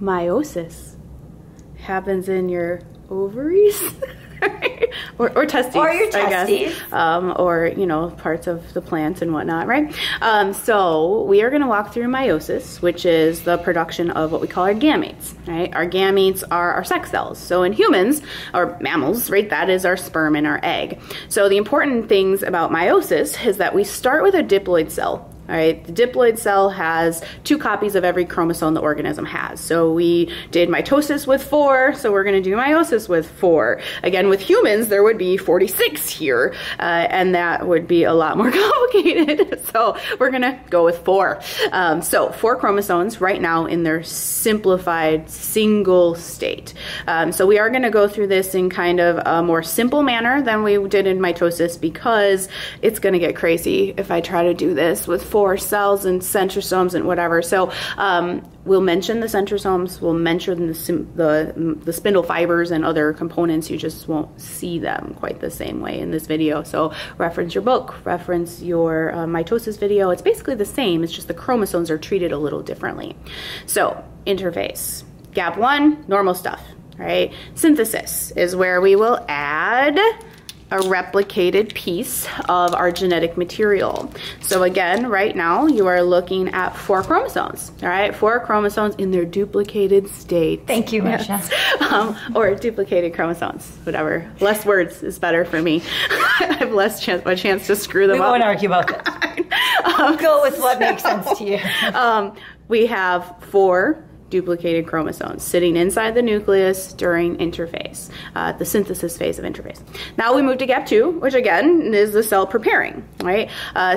meiosis happens in your ovaries. or testes, or your testes, I guess, or you know, parts of the plants and whatnot, right? So we are going to walk through meiosis, which is the production of what we call our gametes, right? Our gametes are our sex cells. So in humans or mammals, right, that is our sperm and our egg. So the important things about meiosis is that we start with a diploid cell. All right, the diploid cell has 2 copies of every chromosome the organism has. So we did mitosis with 4, so we're going to do meiosis with 4. Again, with humans, there would be 46 here, and that would be a lot more complicated. So we're going to go with 4. So 4 chromosomes right now in their simplified single state. So we are going to go through this in kind of a more simple manner than we did in mitosis, because it's going to get crazy if I try to do this with 4 cells and centrosomes and whatever. So we'll mention the centrosomes, we'll mention the spindle fibers and other components. You just won't see them quite the same way in this video. So reference your book, reference your mitosis video. It's basically the same, it's just the chromosomes are treated a little differently. So interphase, gap 1, normal stuff, right? Synthesis is where we will add a replicated piece of our genetic material. So again, right now you are looking at 4 chromosomes, all right? 4 chromosomes in their duplicated state. Thank you, Misha. Or duplicated chromosomes, whatever. Less words is better for me. I have less chance to screw them up. We won't argue about that. Go with what makes sense to you. We have 4 duplicated chromosomes sitting inside the nucleus during interphase, the synthesis phase of interphase. Now we move to gap 2, which again is the cell preparing, right?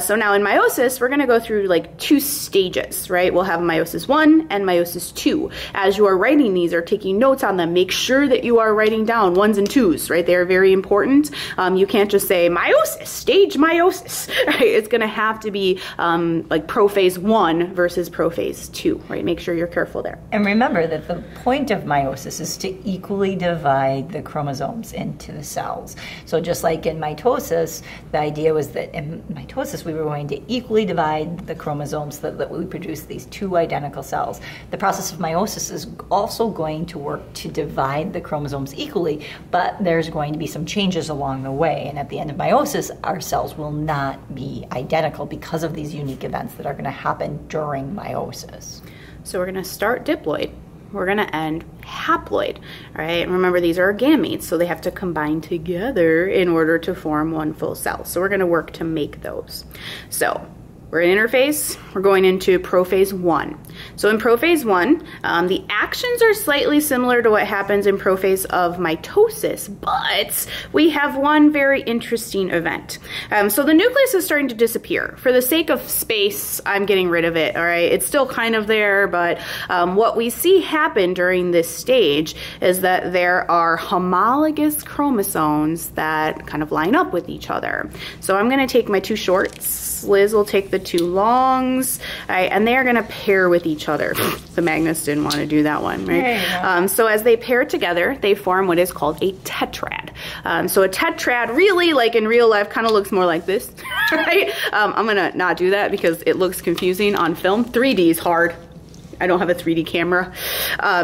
So now in meiosis, we're going to go through like 2 stages, right? We'll have meiosis 1 and meiosis 2. As you are writing these or taking notes on them, make sure that you are writing down 1s and 2s, right? They are very important. You can't just say meiosis, stage meiosis, right? It's going to have to be like prophase 1 versus prophase 2, right? Make sure you're careful there. And remember that the point of meiosis is to equally divide the chromosomes into the cells. So just like in mitosis, the idea was that in mitosis we were going to equally divide the chromosomes so that we produce these 2 identical cells. The process of meiosis is also going to work to divide the chromosomes equally, but there's going to be some changes along the way. And at the end of meiosis, our cells will not be identical because of these unique events that are going to happen during meiosis. So we're going to start diploid. We're going to end haploid, right? Remember, these are our gametes, so they have to combine together in order to form one full cell. So we're going to work to make those. So we're in interphase, we're going into prophase 1. So in prophase 1, the actions are slightly similar to what happens in prophase of mitosis, but we have one very interesting event. So the nucleus is starting to disappear. For the sake of space, I'm getting rid of it, all right? It's still kind of there, but what we see happen during this stage is that there are homologous chromosomes that kind of line up with each other. So I'm going to take my 2 shorts. Liz will take the 2 longs, right, and they are going to pair with each other. The Magnus didn't want to do that one, right? So as they pair together, they form what is called a tetrad. So a tetrad really, like in real life, kind of looks more like this, right? I'm going to not do that because it looks confusing on film. 3D is hard. I don't have a 3D camera.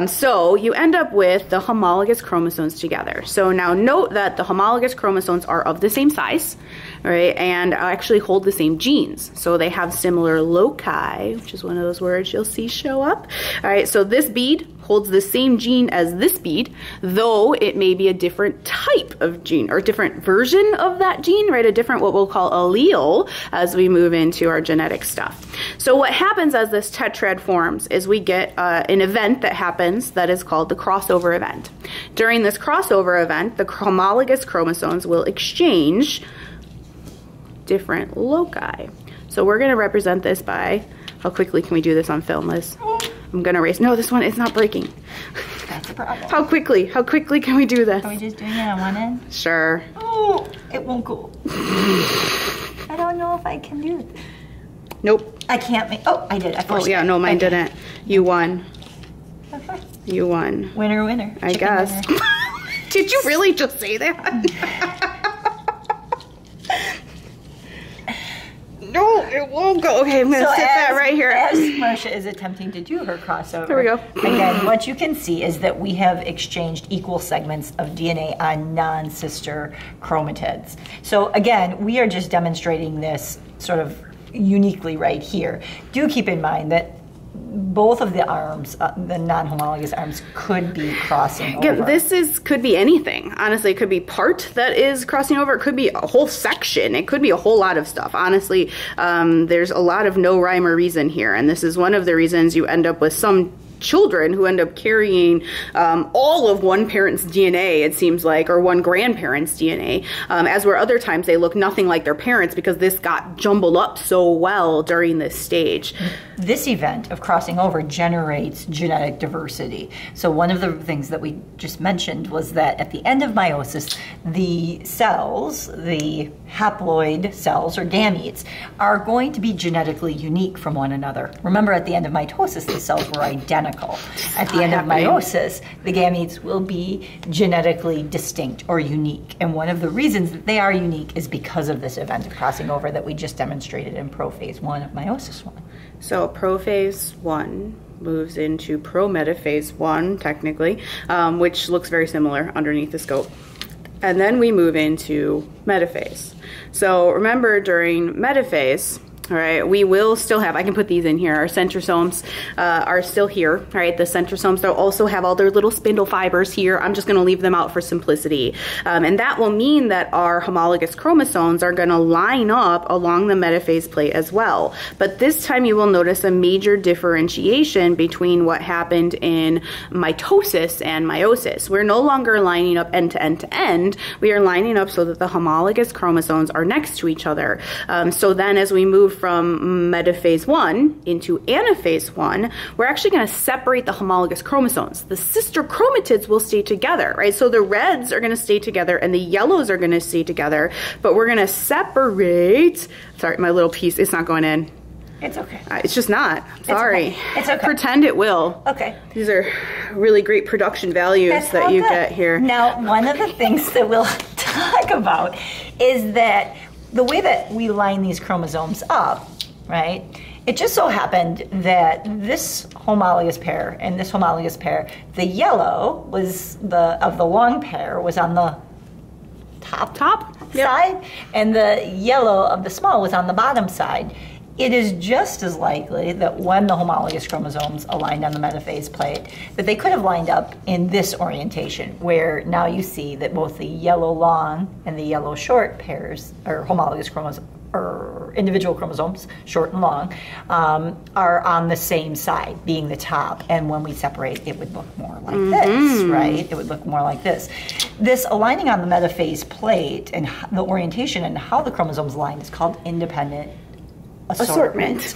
So you end up with the homologous chromosomes together. So now note that the homologous chromosomes are of the same size, right, and actually hold the same genes. So they have similar loci, which is one of those words you'll see show up. All right, so this bead holds the same gene as this bead, though it may be a different type of gene or a different version of that gene, right? A different what we'll call allele as we move into our genetic stuff. So what happens as this tetrad forms is we get an event that happens that is called the crossover event. During this crossover event, the homologous chromosomes will exchange different loci. So we're going to represent this by, how quickly can we do this on film, Liz? I'm going to erase. No, this one is not breaking. That's the problem. How quickly can we do this? Are we just doing it on one end? Sure. Oh, it won't go. I don't know if I can do it. Nope. I can't make, oh, I did. I forced it. Yeah, no, mine didn't. You won. Okay. You won. Winner, winner. I guess. Winner. Did you really just say that? No, it won't go. Okay, I'm gonna sit that right here. As Marcia is attempting to do her crossover. There we go. Again, what you can see is that we have exchanged equal segments of DNA on non-sister chromatids. So again, we are just demonstrating this sort of uniquely right here. Do keep in mind that both of the arms, the non-homologous arms, could be crossing over. This could be anything. Honestly, it could be part that is crossing over. It could be a whole section. It could be a whole lot of stuff. Honestly, there's a lot of no rhyme or reason here, and this is one of the reasons you end up with some children who end up carrying all of one parent's DNA, it seems like, or one grandparent's DNA, as where other times they look nothing like their parents because this got jumbled up so well during this stage. This event of crossing over generates genetic diversity. So one of the things that we just mentioned was that at the end of meiosis, the cells, the haploid cells or gametes, are going to be genetically unique from one another. Remember, at the end of mitosis, the cells were identical. At the end of meiosis, the gametes will be genetically distinct or unique. And one of the reasons that they are unique is because of this event of crossing over that we just demonstrated in prophase 1 of meiosis 1. So prophase 1 moves into prometaphase 1, technically, which looks very similar underneath the scope. And then we move into metaphase. So remember, during metaphase, all right, we will still have, I can put these in here, our centrosomes are still here, all right? The centrosomes, they'll also have all their little spindle fibers here. I'm just gonna leave them out for simplicity. And that will mean that our homologous chromosomes are gonna line up along the metaphase plate as well. But this time you will notice a major differentiation between what happened in mitosis and meiosis. We're no longer lining up end to end to end. We are lining up so that the homologous chromosomes are next to each other. So then as we move from metaphase 1 into anaphase 1, we're actually going to separate the homologous chromosomes. The sister chromatids will stay together, right? So the reds are going to stay together and the yellows are going to stay together, but we're going to separate, sorry, my little piece, it's not going in. It's okay. It's just not. Sorry. It's okay. Pretend it will. Okay. These are really great production values that you get here. Now, one of the things that we'll talk about is that the way that we line these chromosomes up, right? It just so happened that this homologous pair and this homologous pair, the yellow was of the long pair was on the top side, and the yellow of the small was on the bottom side. It is just as likely that when the homologous chromosomes aligned on the metaphase plate, that they could have lined up in this orientation, where now you see that both the yellow long and the yellow short pairs, or homologous chromosomes, or individual chromosomes, short and long, are on the same side, being the top. And when we separate, it would look more like this, right? It would look more like this. This aligning on the metaphase plate and the orientation and how the chromosomes line is called independent assortment.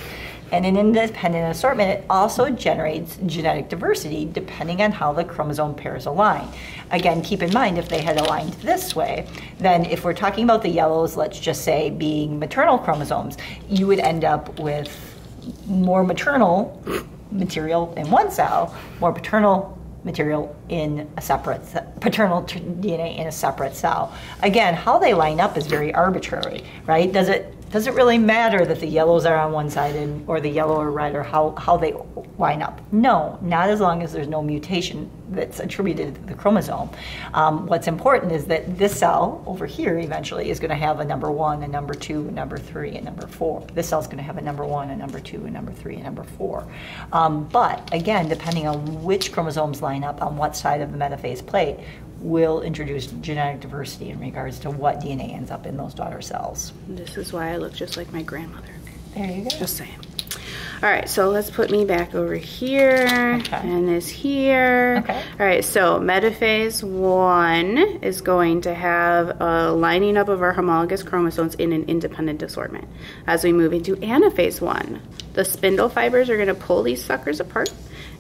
And an independent assortment, it also generates genetic diversity depending on how the chromosome pairs align. Again, keep in mind, if they had aligned this way, then if we're talking about the yellows, let's just say being maternal chromosomes, you would end up with more maternal material in one cell, more paternal material in a separate, paternal DNA in a separate cell. Again, how they line up is very arbitrary, right? Does it really matter that the yellows are on one side or the yellow or red, or how they line up? No, not as long as there's no mutation that's attributed to the chromosome. What's important is that this cell over here eventually is going to have a number 1, a number 2, a number 3, a number 4. This cell's going to have a number 1, a number 2, a number 3, a number 4. But again, depending on which chromosomes line up on what side of the metaphase plate, will introduce genetic diversity in regards to what DNA ends up in those daughter cells. This is why I look just like my grandmother. There you go. Just saying. All right, so let's put me back over here, and this here. Okay. All right, so metaphase 1 is going to have a lining up of our homologous chromosomes in an independent assortment. As we move into anaphase 1, the spindle fibers are going to pull these suckers apart,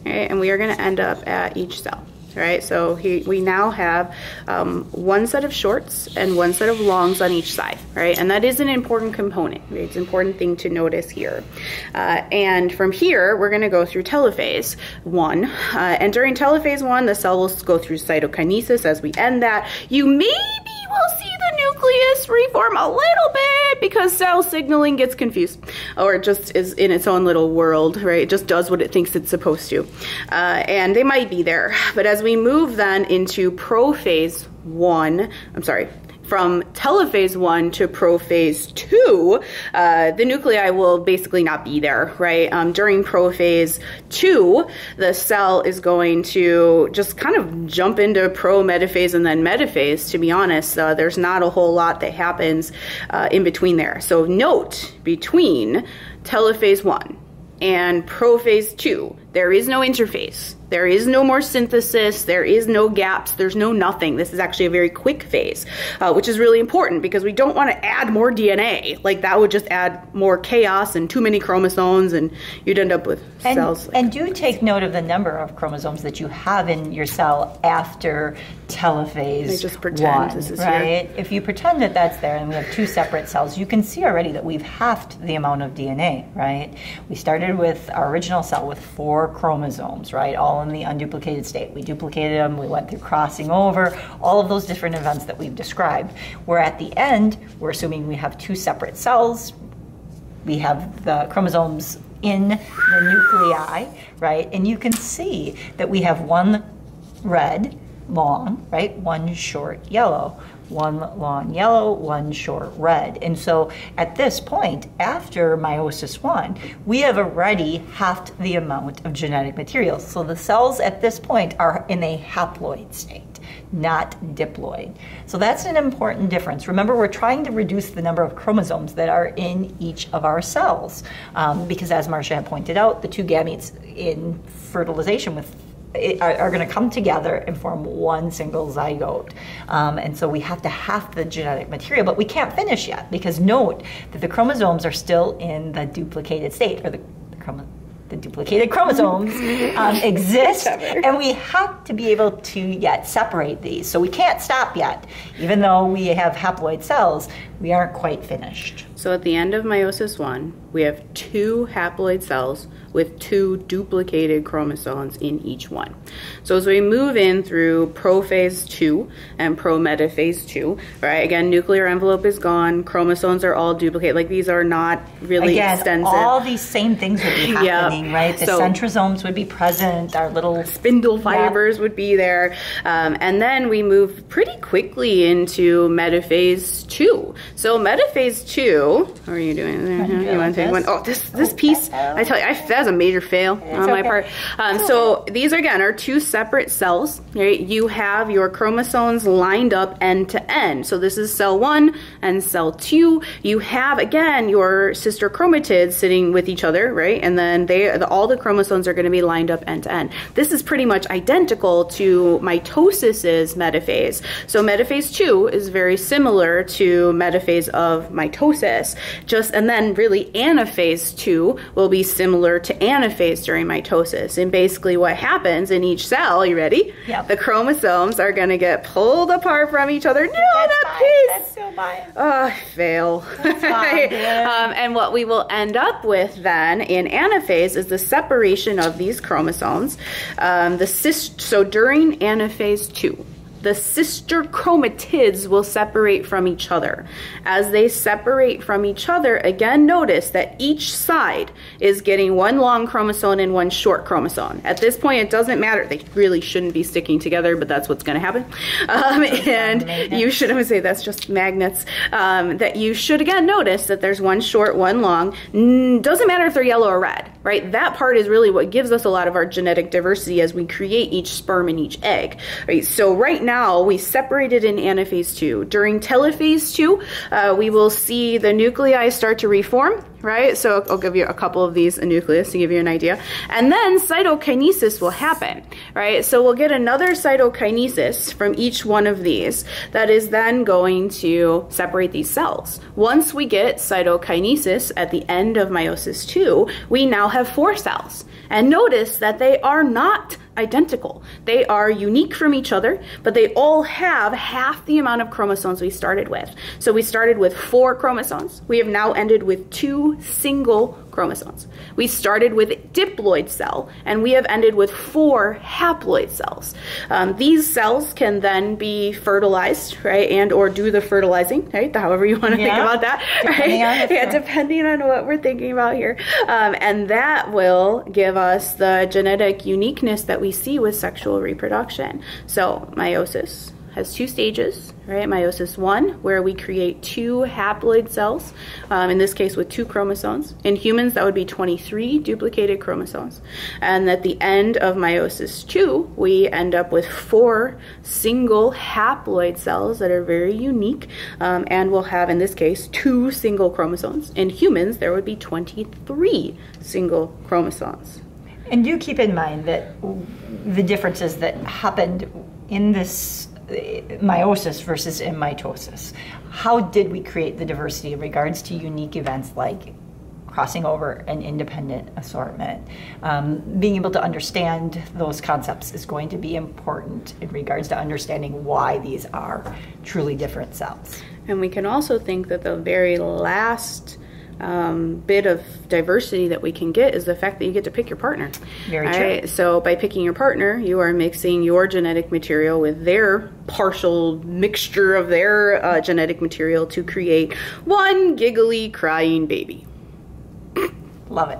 right, and we are going to end up at each cell. Right, so we now have one set of shorts and one set of longs on each side, right? And that is an important component. Right? It's an important thing to notice here. And from here, we're going to go through telophase 1. And during telophase 1, the cell will go through cytokinesis. As we end that, you maybe will see the nucleus reform a little bit because cell signaling gets confused, or it just is in its own little world, right? It just does what it thinks it's supposed to. And they might be there. But as we move then into prophase 1, from telophase 1 to prophase 2, the nuclei will basically not be there, right? During prophase 2, the cell is going to just kind of jump into pro-metaphase and then metaphase. To be honest, there's not a whole lot that happens in between there. So note, between telophase 1 and prophase 2, there is no interphase. There is no more synthesis. There is no gaps. There's no nothing. This is actually a very quick phase, which is really important because we don't want to add more DNA. Like that would just add more chaos and too many chromosomes, and you'd end up with cells. And do take note of the number of chromosomes that you have in your cell after telophase. I just pretend 1, this is right? here. If you pretend that that's there and we have 2 separate cells, you can see already that we've halved the amount of DNA, right? We started with our original cell with 4 chromosomes, right? All in the unduplicated state. We duplicated them, we went through crossing over, all of those different events that we've described. Where at the end, we're assuming we have 2 separate cells. We have the chromosomes in the nuclei, right? And you can see that we have 1 red, long, right? 1 short yellow. 1 long yellow, 1 short red. And so at this point, after meiosis 1, we have already halved the amount of genetic material. So the cells at this point are in a haploid state, not diploid. So that's an important difference. Remember, we're trying to reduce the number of chromosomes that are in each of our cells because, as Marcia had pointed out, the 2 gametes in fertilization are going to come together and form 1 single zygote. And so we have to halve the genetic material, but we can't finish yet because note that the chromosomes are still in the duplicated state, or the duplicated chromosomes exist, and we have to be able to yet separate these. So we can't stop yet. Even though we have haploid cells, we aren't quite finished. So at the end of meiosis 1, we have 2 haploid cells with 2 duplicated chromosomes in each one. So as we move in through prophase 2 and prometaphase 2, right, again, nuclear envelope is gone, chromosomes are all duplicated, like these are not really extensive. All these same things would be happening, right? The centrosomes would be present, our little spindle fibers would be there, and then we move pretty quickly into metaphase 2. So metaphase 2, what are you doing there? You want to take one? Oh, this piece, I tell you, that's a major fail on my part. So these again are 2 separate cells, right? You have your chromosomes lined up end to end. So this is cell 1 and cell 2. You have again your sister chromatids sitting with each other, right? And then all the chromosomes are going to be lined up end to end. This is pretty much identical to mitosis's metaphase. So metaphase 2 is very similar to metaphase of mitosis. And then really anaphase 2 will be similar to anaphase during mitosis. And basically what happens in each cell, you ready? Yep. The chromosomes are going to get pulled apart from each other. No, that piece! That's so mine. Oh, fail. That's fine, and what we will end up with then in anaphase is the separation of these chromosomes. So during anaphase 2, the sister chromatids will separate from each other. As they separate from each other, again, notice that each side is getting 1 long chromosome and 1 short chromosome. At this point, it doesn't matter. They really shouldn't be sticking together, but that's what's going to happen. And you should, I would say that's just magnets, that you should, again, notice that there's 1 short, 1 long. Doesn't matter if they're yellow or red, right? That part is really what gives us a lot of our genetic diversity as we create each sperm and each egg, right? So right now, we separated in anaphase 2. During telophase 2, we will see the nuclei start to reform, right? So I'll give you a couple of these, a nucleus, to give you an idea. And then cytokinesis will happen, right? So we'll get another cytokinesis from each one of these that is then going to separate these cells. Once we get cytokinesis at the end of meiosis 2, we now have 4 cells. And notice that they are not identical. They are unique from each other, but they all have half the amount of chromosomes we started with. So we started with 4 chromosomes. We have now ended with 2 single chromosomes. We started with a diploid cell, and we have ended with 4 haploid cells. These cells can then be fertilized, right, and or do the fertilizing, right, however you want to think about that, right? Depending on what we're thinking about here. And that will give us the genetic uniqueness that we see with sexual reproduction. So meiosis has 2 stages, right? Meiosis 1, where we create 2 haploid cells, in this case with 2 chromosomes. In humans, that would be 23 duplicated chromosomes. And at the end of meiosis 2, we end up with 4 single haploid cells that are very unique, and will have, in this case, 2 single chromosomes. In humans, there would be 23 single chromosomes. And do keep in mind that the differences that happened in this meiosis versus in mitosis. How did we create the diversity in regards to unique events like crossing over an independent assortment? Being able to understand those concepts is going to be important in regards to understanding why these are truly different cells. And we can also think that the very last bit of diversity that we can get is the fact that you get to pick your partner. Very true. Right? So by picking your partner, you are mixing your genetic material with their partial mixture of their genetic material to create one giggly, crying baby. Love it.